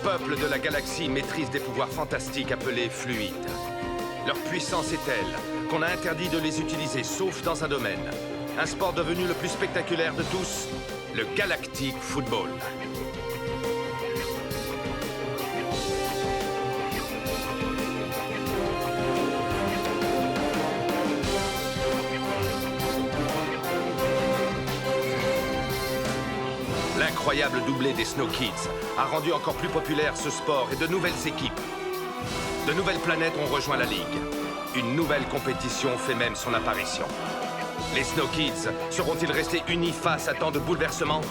peuples de la galaxie maîtrisent des pouvoirs fantastiques appelés fluides. Leur puissance est telle qu'on a interdit de les utiliser, sauf dans un domaine. Un sport devenu le plus spectaculaire de tous, le Galactic Football. L'incroyable doublé des Snow Kids a rendu encore plus populaire ce sport et de nouvelles équipes. De nouvelles planètes ont rejoint la Ligue. Une nouvelle compétition fait même son apparition. Les Snow Kids seront-ils restés unis face à tant de bouleversements?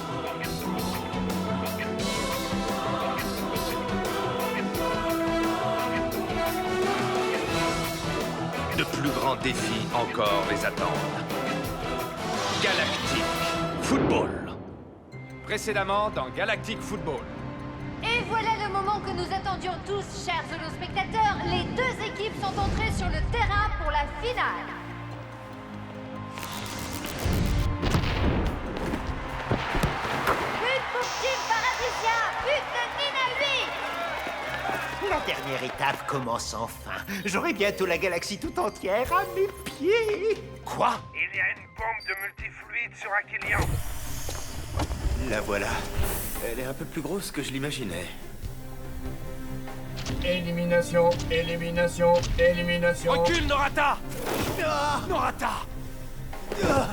De plus grands défis encore les attendent. Galactic Football. Précédemment dans Galactic Football. Et voilà le moment que nous attendions tous, chers spectateurs. Les deux équipes sont entrées sur le terrain pour la finale. But pour Team Paradisia, but de Nina 8. La dernière étape commence enfin. J'aurai bientôt la galaxie tout entière à mes pieds. Quoi? Il y a une bombe de multifluide sur Aquilian. La voilà. Elle est un peu plus grosse que je l'imaginais. Élimination, élimination, élimination. Recule, Norata! Ah! Norata! Ah!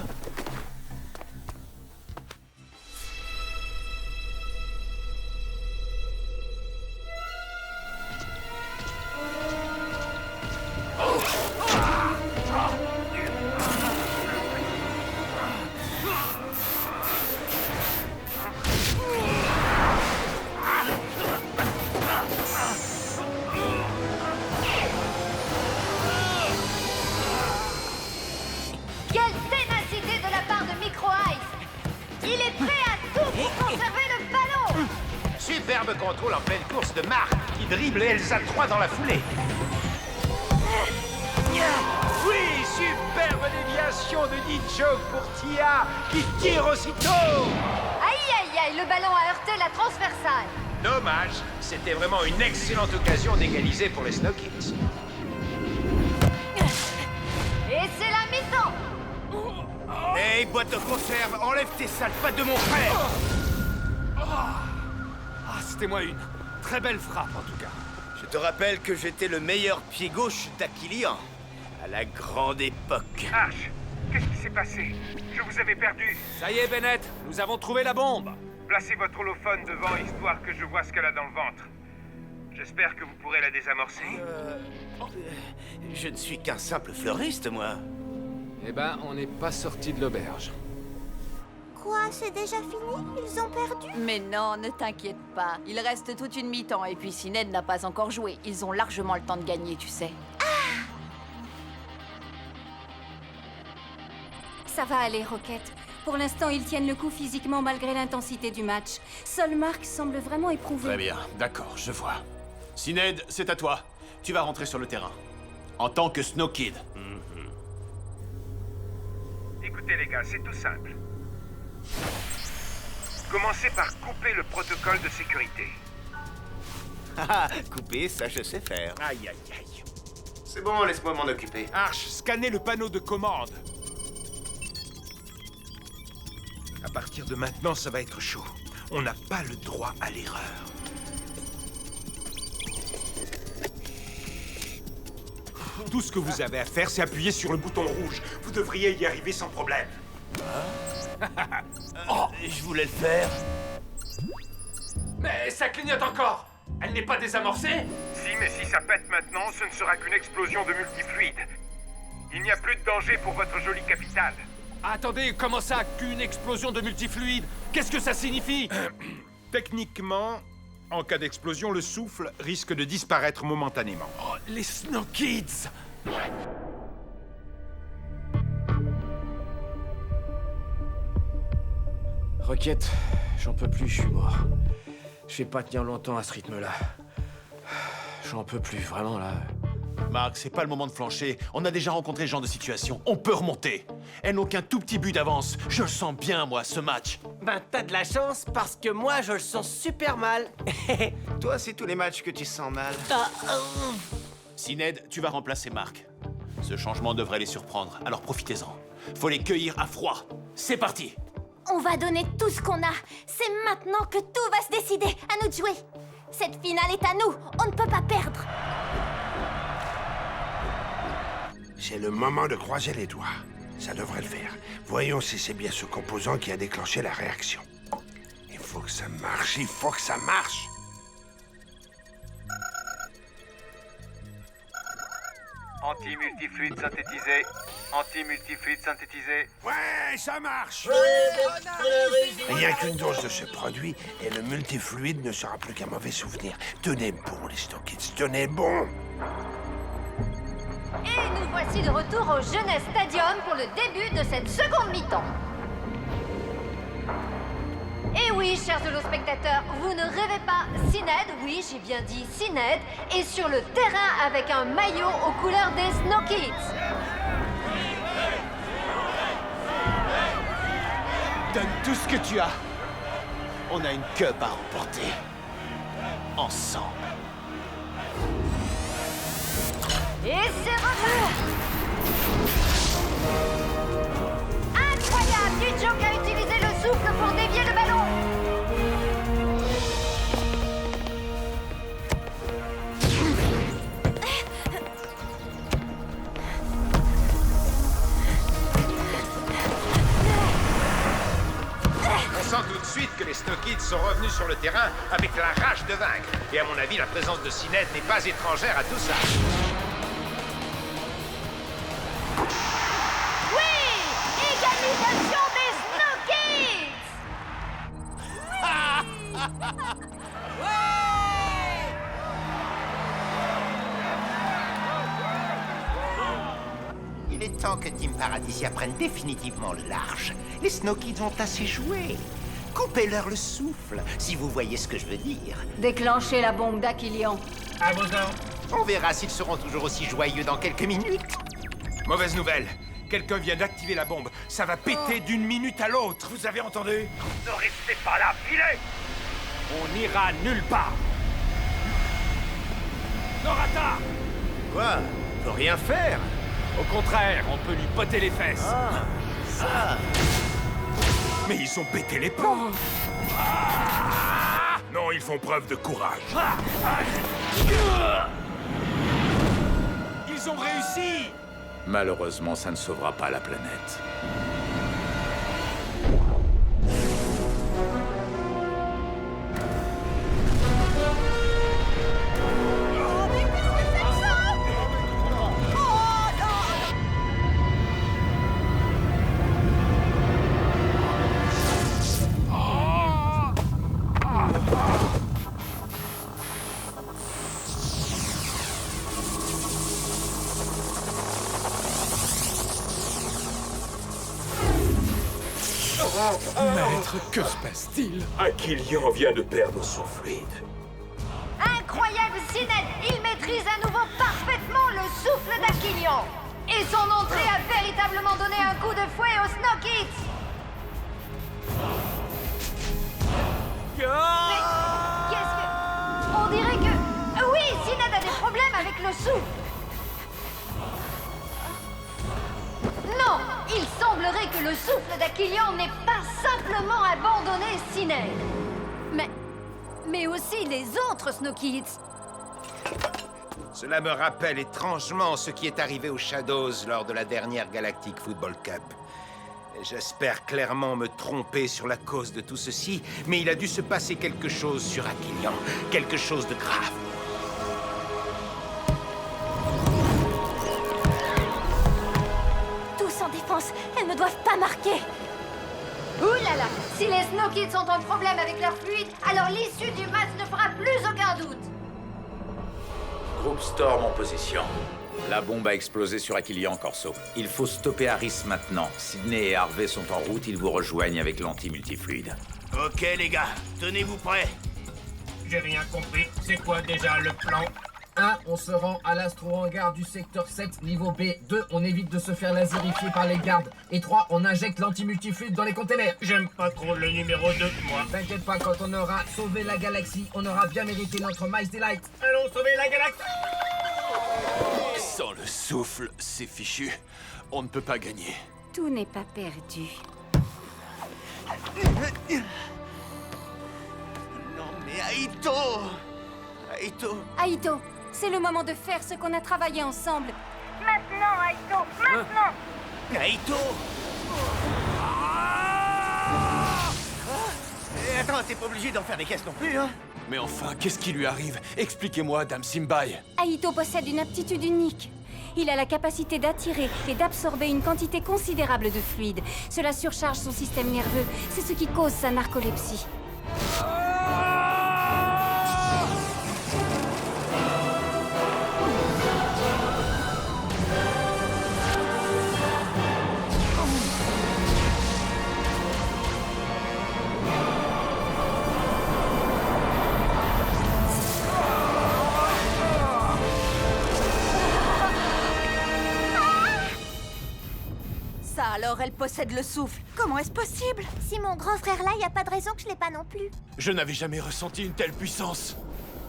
Quelle ténacité de la part de Micro Ice. Il est prêt à tout pour conserver le ballon. Superbe contrôle en pleine course de Marc qui dribble Elsa 3 dans la foulée. Oui, superbe déviation de Ninjok pour Tia qui tire aussitôt. Aïe aïe aïe, le ballon a heurté la transversale. Dommage, c'était vraiment une excellente occasion d'égaliser pour les Snow Kids. Et c'est la mi-temps. Hey, boîte de conserve, enlève tes sales pattes de mon frère. Ah, c'était moi une. Très belle frappe, en tout cas. Je te rappelle que j'étais le meilleur pied gauche d'Aquilian, à la grande époque. Arch, qu'est-ce qui s'est passé? Je vous avais perdu. Ça y est, Bennett, nous avons trouvé la bombe. Placez votre holophone devant, histoire que je vois ce qu'elle a dans le ventre. J'espère que vous pourrez la désamorcer. Je ne suis qu'un simple fleuriste, moi. Eh ben, on n'est pas sorti de l'auberge. Quoi, c'est déjà fini? Ils ont perdu? Mais non, ne t'inquiète pas. Il reste toute une mi-temps et puis si Ned n'a pas encore joué, ils ont largement le temps de gagner, tu sais. Ça va aller, Rocket. Pour l'instant, ils tiennent le coup physiquement malgré l'intensité du match. Seul Mark semble vraiment éprouvé. Très bien, d'accord, je vois. Sined, c'est à toi. Tu vas rentrer sur le terrain. En tant que Snow Kid. Écoutez les gars, c'est tout simple. Commencez par couper le protocole de sécurité. Ah, couper, ça je sais faire. Aïe, aïe, aïe. C'est bon, laisse-moi m'en occuper. Arch, scannez le panneau de commande. À partir de maintenant, ça va être chaud. On n'a pas le droit à l'erreur. Tout ce que vous avez à faire, c'est appuyer sur le bouton rouge. Vous devriez y arriver sans problème. Je voulais le faire. Mais ça clignote encore. Elle n'est pas désamorcée? Si, mais si ça pète maintenant, ce ne sera qu'une explosion de multifluide. Il n'y a plus de danger pour votre jolie capitale. Attendez, comment ça, qu'une explosion de multifluide? Qu'est-ce que ça signifie? Techniquement, en cas d'explosion, le souffle risque de disparaître momentanément. Oh, les Snow Kids! Rocket, j'en peux plus, je suis mort. Je vais pas tenir longtemps à ce rythme-là. J'en peux plus, vraiment, là. Marc, c'est pas le moment de flancher. On a déjà rencontré ce genre de situation. On peut remonter. Elles n'ont qu'un tout petit but d'avance. Je le sens bien, moi, ce match. Ben, t'as de la chance parce que moi, je le sens super mal. Toi, c'est tous les matchs que tu sens mal. Sined, tu vas remplacer Mark. Ce changement devrait les surprendre, alors profitez-en. Faut les cueillir à froid. C'est parti! On va donner tout ce qu'on a. C'est maintenant que tout va se décider. À nous de jouer. Cette finale est à nous. On ne peut pas perdre. C'est le moment de croiser les doigts. Ça devrait le faire. Voyons si c'est bien ce composant qui a déclenché la réaction. Il faut que ça marche, il faut que ça marche! Anti-multifluide synthétisé. Anti-multifluide synthétisé. Ouais, ça marche! Rien qu'une dose de ce produit et le multifluide ne sera plus qu'un mauvais souvenir. Tenez bon, les Snow Kids, tenez bon! Et nous voici de retour au Jeunesse Stadium pour le début de cette seconde mi-temps. Et oui, chers holospectateurs, vous ne rêvez pas, Sined, oui, j'ai bien dit Sined, est sur le terrain avec un maillot aux couleurs des Snow Kids. Donne tout ce que tu as. On a une cup à remporter. Ensemble. Et c'est reparti. Incroyable, Dujoc a utilisé le souffle pour dévier le ballon. On sent tout de suite que les Snow Kids sont revenus sur le terrain avec la rage de vaincre. Et à mon avis, la présence de Sined n'est pas étrangère à tout ça. Égalisation des Snow Kids. Il est temps que Team Paradisia prenne définitivement le large. Les Snow Kids ont assez joué. Coupez-leur le souffle, si vous voyez ce que je veux dire. Déclenchez la bombe d'Aquilion. À vos ordres. On verra s'ils seront toujours aussi joyeux dans quelques minutes. Mauvaise nouvelle. Quelqu'un vient d'activer la bombe. Ça va péter d'une minute à l'autre. Vous avez entendu? Ne restez pas là, filez! On n'ira nulle part. Norata! Quoi? On peut rien faire. Au contraire, on peut lui botter les fesses. Ah, ça. Mais ils ont pété les plombs. Non, ils font preuve de courage. Ils ont réussi! Malheureusement, ça ne sauvera pas la planète. Maître, que se passe-t-il? Aquilion vient de perdre son fluide. Incroyable, Sined, il maîtrise à nouveau parfaitement le souffle d'Aquilion. Et son entrée a véritablement donné un coup de fouet aux Snow Kids. Mais qu'est-ce que... On dirait que... Oui, Sined a des problèmes avec le souffle. Non, il semblerait que le souffle d'Aquilion n'ait pas simplement abandonné Sined. Mais aussi les autres Snow Kids. Cela me rappelle étrangement ce qui est arrivé aux Shadows lors de la dernière Galactic Football Cup. J'espère clairement me tromper sur la cause de tout ceci, mais il a dû se passer quelque chose sur Aquilion, quelque chose de grave. Tous en défense. Elles ne doivent pas marquer. Ouh là là! Si les Snow Kids ont un problème avec leur fluide, alors l'issue du match ne fera plus aucun doute. Groupe Storm en position. La bombe a explosé sur Aquilion, Corso. Il faut stopper Harris maintenant. Sydney et Harvey sont en route, ils vous rejoignent avec l'anti-multifluide. Ok les gars, tenez-vous prêts. J'ai rien compris. C'est quoi déjà le plan? 1, on se rend à l'astro-hangar du secteur 7, niveau B. 2, on évite de se faire laserifier par les gardes. Et 3, on injecte l'antimultifluide dans les containers. J'aime pas trop le numéro 2, moi. T'inquiète pas, quand on aura sauvé la galaxie, on aura bien mérité notre Miles Delight. Allons sauver la galaxie! Sans le souffle, c'est fichu. On ne peut pas gagner. Tout n'est pas perdu. Non mais Aito! Aito! Aito, c'est le moment de faire ce qu'on a travaillé ensemble. Maintenant, Aito, maintenant! Aito! Attends, t'es pas obligé d'en faire des caisses non plus, hein? Mais enfin, qu'est-ce qui lui arrive? Expliquez-moi, Dame Simbai. Aito possède une aptitude unique. Il a la capacité d'attirer et d'absorber une quantité considérable de fluide. Cela surcharge son système nerveux. C'est ce qui cause sa narcolepsie. Alors elle possède le souffle. Comment est-ce possible? Si mon grand frère là, y a pas de raison que je l'ai pas non plus. Je n'avais jamais ressenti une telle puissance.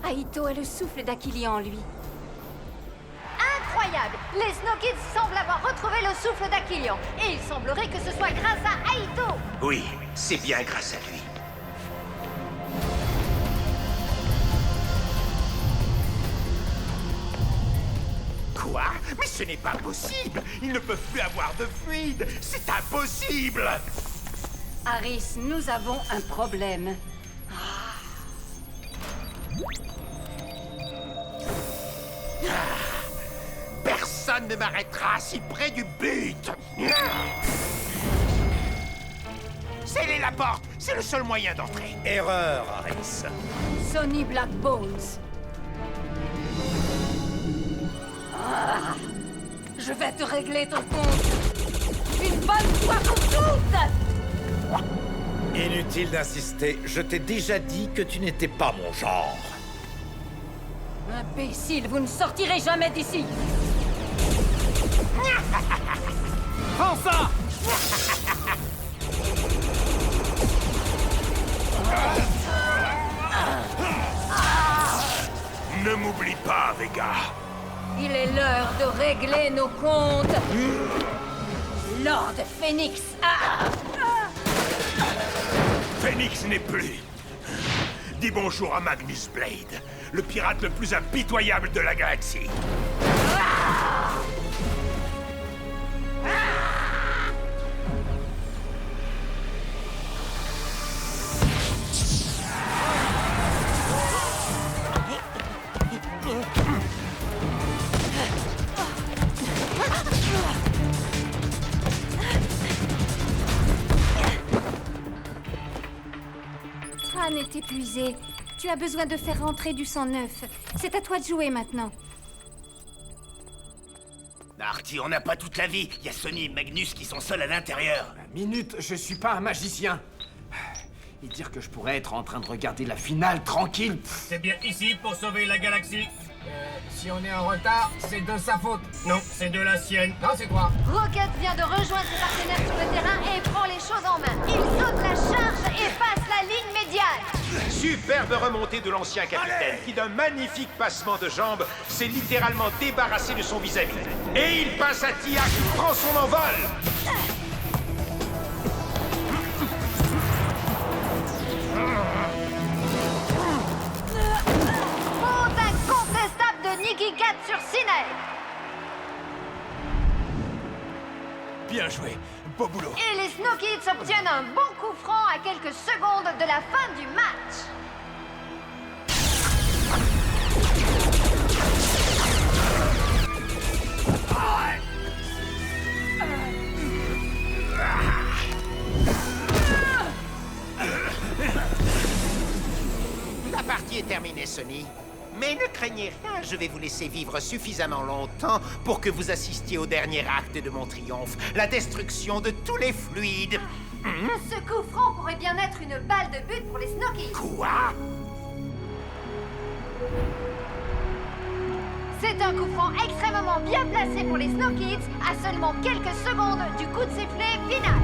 Aito a le souffle d'Aquilia en lui. Incroyable! Les Snow Kids semblent avoir retrouvé le souffle d'Aquilion. Et il semblerait que ce soit grâce à Aito! Oui, c'est bien grâce à lui. Quoi? Mais ce n'est pas possible! Ils ne peuvent plus avoir de fluide! C'est impossible! Aris, nous avons un problème. Personne ne m'arrêtera si près du but! Scellez la porte! C'est le seul moyen d'entrer! Erreur, Aris. Sonny Black Bones. Je vais te régler ton compte. Une bonne fois pour toutes! Inutile d'insister, je t'ai déjà dit que tu n'étais pas mon genre. Imbécile, vous ne sortirez jamais d'ici. Prends ça! Ne m'oublie pas, Vega. Il est l'heure de régler nos comptes. Lord Phoenix. Phoenix n'est plus. Dis bonjour à Magnus Blade, le pirate le plus impitoyable de la galaxie. Tran est épuisé. Tu as besoin de faire rentrer du sang neuf. C'est à toi de jouer maintenant. Artie, on n'a pas toute la vie. Il y a Sonny et Magnus qui sont seuls à l'intérieur. Minute, je suis pas un magicien. Et dire que je pourrais être en train de regarder la finale tranquille. C'est bien ici pour sauver la galaxie. Si on est en retard, c'est de sa faute. Non, c'est de la sienne. Non, c'est toi. Rocket vient de rejoindre ses partenaires sur le terrain et prend les choses en main. Il saute la charge et passe la ligne médiane. Superbe remontée de l'ancien capitaine qui, d'un magnifique passement de jambes, s'est littéralement débarrassé de son vis-à-vis. Et il passe à Tia qui prend son envol. Faute incontestable de Nikki Cat sur Sinead. Bien joué. Beau boulot. Et les Snow Kids obtiennent un bon coup franc à quelques secondes de la fin du match. La partie est terminée, Sonny. Mais ne craignez rien, je vais vous laisser vivre suffisamment longtemps pour que vous assistiez au dernier acte de mon triomphe, la destruction de tous les fluides. Ce coup franc pourrait bien être une balle de but pour les Snow Kids. Quoi? C'est un coup franc extrêmement bien placé pour les Snow Kids, à seulement quelques secondes du coup de sifflet final.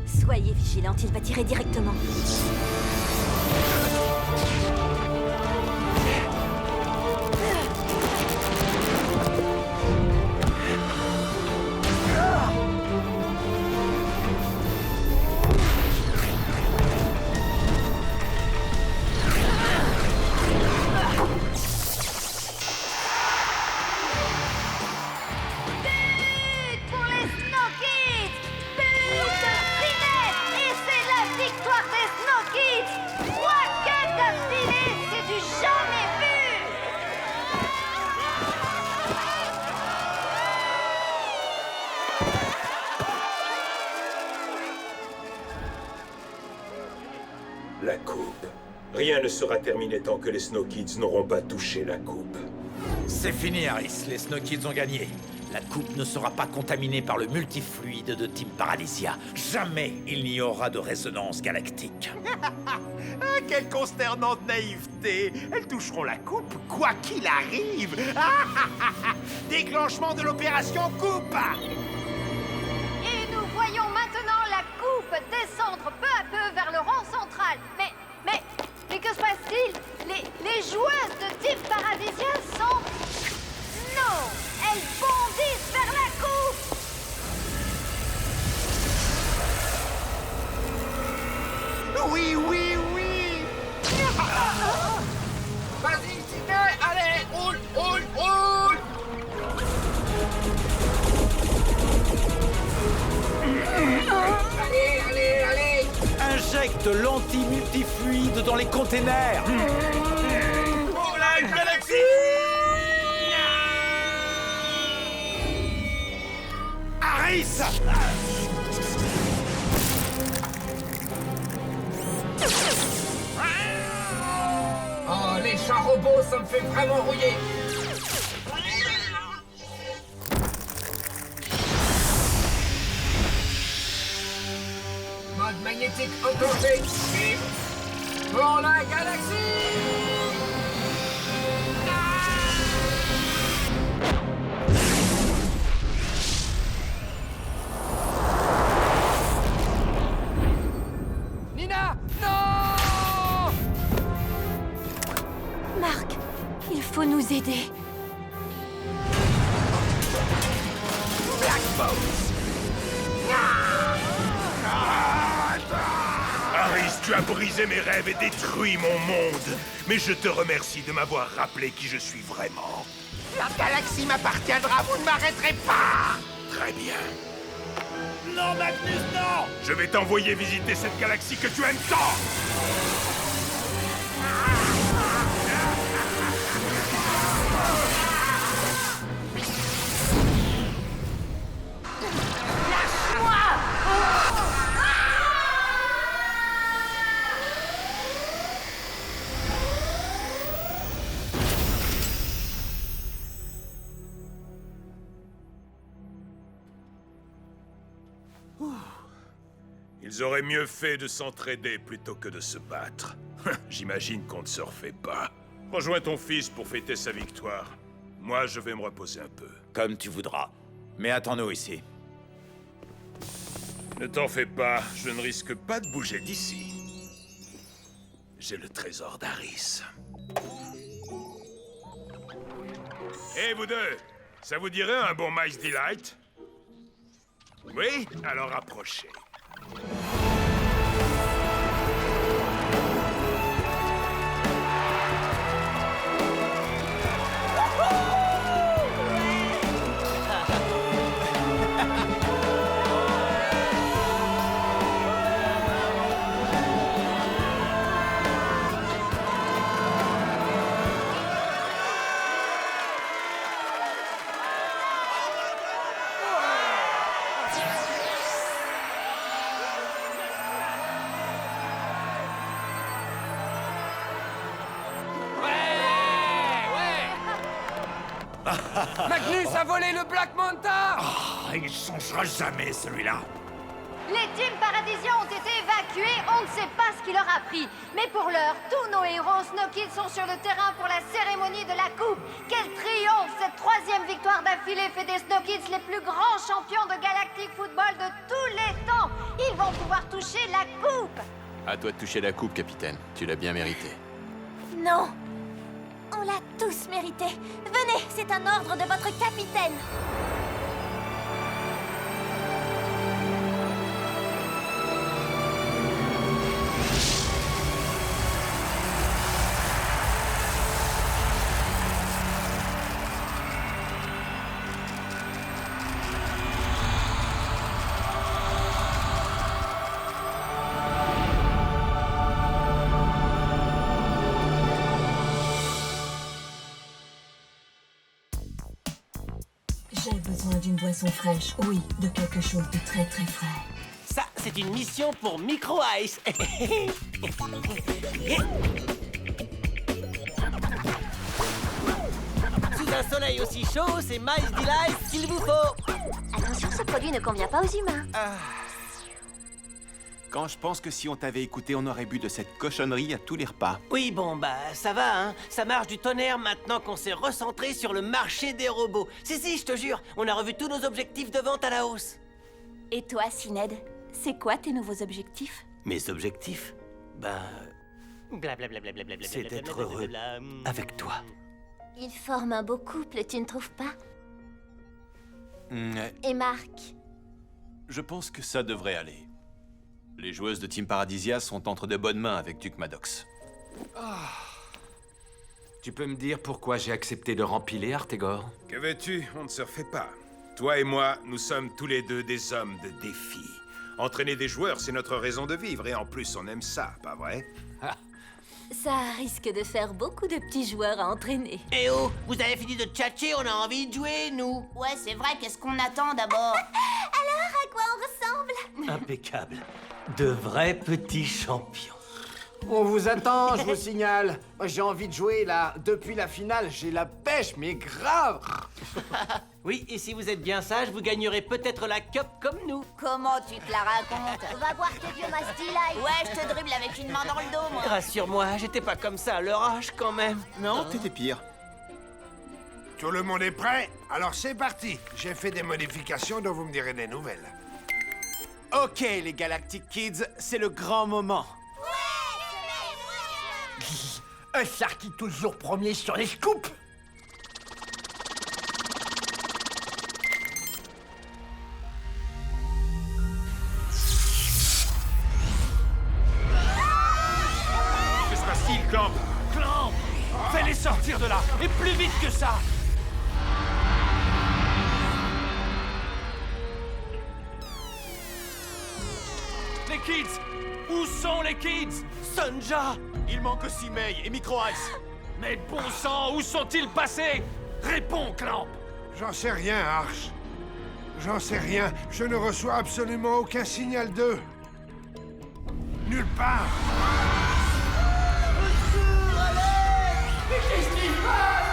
Soyez vigilante, il va tirer directement. La coupe. Rien ne sera terminé tant que les Snow Kids n'auront pas touché la coupe. C'est fini, Harris. Les Snow Kids ont gagné. La coupe ne sera pas contaminée par le multifluide de Team Paralysia. Jamais il n'y aura de résonance galactique. Ah, quelle consternante naïveté! Elles toucheront la coupe, quoi qu'il arrive! Déclenchement de l'opération coupe! Et nous voyons maintenant la coupe descendre peu à peu vers le rang central. Mais que se passe-t-il? Les joueuses de Team Paralysia sont... Non! Elles bondissent vers la coupe! Oui! Vas-y, Sidney, allez, roule! Allez! Injecte l'anti-multifluide dans les containers. Pour la galaxie! Harris! Oh, les chats robots, ça me fait vraiment rouiller. Mode magnétique enclenché. Et pour la galaxie! Nina, non! Marc, il faut nous aider. Harris, tu as brisé mes rêves et détruit mon monde. Mais je te remercie de m'avoir rappelé qui je suis vraiment. La galaxie m'appartiendra, vous ne m'arrêterez pas! Très bien. Non, Magnus, non! Je vais t'envoyer visiter cette galaxie que tu aimes tant. Ils auraient mieux fait de s'entraider plutôt que de se battre. J'imagine qu'on ne se refait pas. Rejoins ton fils pour fêter sa victoire. Moi, je vais me reposer un peu. Comme tu voudras. Mais attends-nous ici. Ne t'en fais pas, je ne risque pas de bouger d'ici. J'ai le trésor d'Harris. Hé, vous deux, ça vous dirait un bon Mice Delight? Oui? Alors approchez. Magnus a volé le Black Manta! Il changera jamais, celui-là. Les teams paradisiens ont été évacués, on ne sait pas ce qui leur a pris. Mais pour l'heure, tous nos héros Snow Kids sont sur le terrain pour la cérémonie de la coupe. Quel triomphe! Cette 3e victoire d'affilée fait des Snow Kids les plus grands champions de Galactic Football de tous les temps. Ils vont pouvoir toucher la coupe. À toi de toucher la coupe, capitaine. Tu l'as bien mérité. Non! On l'a tous mérité. Venez, c'est un ordre de votre capitaine. J'ai besoin d'une boisson fraîche, oui, de quelque chose de très très frais. Ça, c'est une mission pour Micro Ice. Sous un soleil aussi chaud, c'est Miles Delight qu'il vous faut. Attention, ce produit ne convient pas aux humains. Quand je pense que si on t'avait écouté, on aurait bu de cette cochonnerie à tous les repas. Oui, bon, bah, ça va, hein. Ça marche du tonnerre maintenant qu'on s'est recentré sur le marché des robots. Si, je te jure, on a revu tous nos objectifs de vente à la hausse. Et toi, Sined, c'est quoi tes nouveaux objectifs? Mes objectifs? Ben... c'est d'être heureux avec toi. Ils forment un beau couple, tu ne trouves pas? Et Marc? Je pense que ça devrait aller. Les joueuses de Team Paradisia sont entre de bonnes mains avec Duke Maddox. Tu peux me dire pourquoi j'ai accepté de rempiler, Artegor? Que veux-tu? On ne se refait pas. Toi et moi, nous sommes tous les deux des hommes de défi. Entraîner des joueurs, c'est notre raison de vivre, et en plus, on aime ça, pas vrai? Ça risque de faire beaucoup de petits joueurs à entraîner. Eh oh, vous avez fini de tchatcher, on a envie de jouer, nous. Ouais, c'est vrai, qu'est-ce qu'on attend d'abord? Alors, à quoi on ressemble? Impeccable. De vrais petits champions. On vous attend, je vous signale. J'ai envie de jouer, là. Depuis la finale, j'ai la pêche, mais grave. Oui, et si vous êtes bien sage, vous gagnerez peut-être la cup comme nous. Comment tu te la racontes? Va voir tes vieux Mastilai. Ouais, je te dribble avec une main dans le dos, moi. Rassure-moi, j'étais pas comme ça à leur âge, quand même. Non, t'étais pire. Tout le monde est prêt? Alors c'est parti. J'ai fait des modifications dont vous me direz des nouvelles. Ok, les Galactic Kids, c'est le grand moment. Un Sharky toujours premier sur les scoops. Que se passe-t-il, Clamp? Clamp! Fais-les sortir de là, et plus vite que ça! Les kids! Où sont les kids? Sonja! Il manque aussi May et Micro Ice. Mais bon sang, où sont-ils passés? Réponds, Clamp! J'en sais rien, Arch. J'en sais rien. Je ne reçois absolument aucun signal d'eux. Nulle part. Mais qu'est-ce qui se passe?